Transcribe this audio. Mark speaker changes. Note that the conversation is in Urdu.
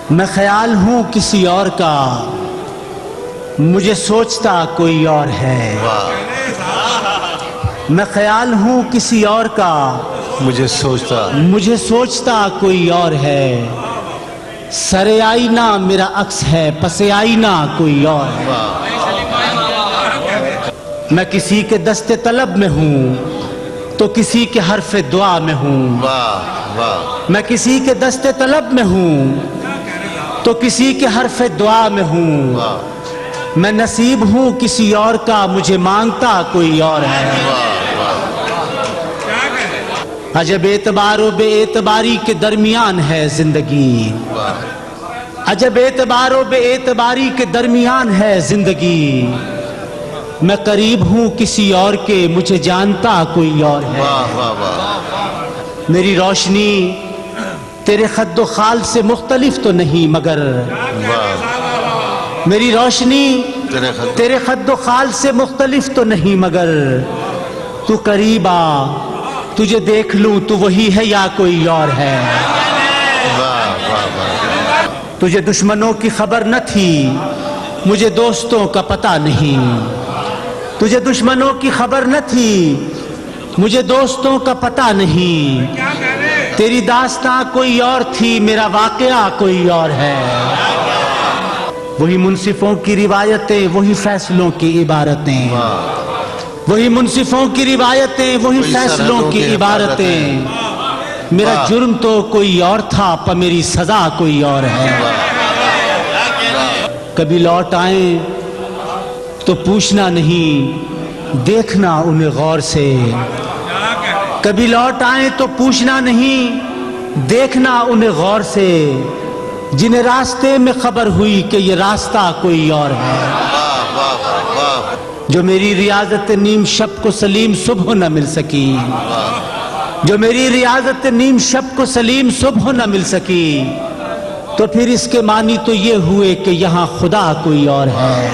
Speaker 1: میں خیال ہوں کسی اور کا، مجھے سوچتا کوئی اور ہے۔ میں خیال ہوں کسی اور کا،
Speaker 2: مجھے
Speaker 1: سوچتا کوئی اور ہے۔ سر آئینہ میرا عکس ہے، پس آئینہ کوئی اور ہے۔ میں کسی کے دست طلب میں ہوں تو کسی کے حرف دعا میں ہوں۔ میں کسی کے دست طلب میں ہوں تو کسی کے حرف دعا میں ہوں۔ میں نصیب ہوں کسی اور کا، مجھے مانگتا کوئی اور ہے۔ عجب اعتبار و بے اعتباری کے درمیان ہے زندگی، عجب اعتبار و بے اعتباری کے درمیان ہے زندگی۔ میں قریب ہوں کسی اور کے، مجھے جانتا کوئی اور ہے۔ میری روشنی تیرے خد و خال سے مختلف تو نہیں مگر، میری روشنی تیرے خد و خال سے مختلف تو نہیں مگر، تو قریب آ تجھے دیکھ لوں تو وہی ہے یا کوئی اور ہے۔ تجھے دشمنوں کی خبر نہ تھی، مجھے دوستوں کا پتہ نہیں۔ تجھے دشمنوں کی خبر نہ تھی، مجھے دوستوں کا پتہ نہیں۔ تیری داستاں کوئی اور تھی، میرا واقعہ کوئی اور ہے۔ وہی منصفوں کی روایتیں، وہی فیصلوں کی عبارتیں، وہی منصفوں کی روایتیں، وہی فیصلوں کی عبارتیں۔ میرا جرم تو کوئی اور تھا، پر میری سزا کوئی اور ہے۔ کبھی لوٹ آئیں تو پوچھنا نہیں، دیکھنا انہیں غور سے۔ کبھی لوٹ آئیں تو پوچھنا نہیں، دیکھنا انہیں غور سے۔ جنہیں راستے میں خبر ہوئی کہ یہ راستہ کوئی اور ہے۔ جو میری ریاضت نیم شب کو سلیم صبح نہ مل سکی، جو میری ریاضت نیم شب کو سلیم صبح نہ مل سکی، تو پھر اس کے معنی تو یہ ہوئے کہ یہاں خدا کوئی اور ہے۔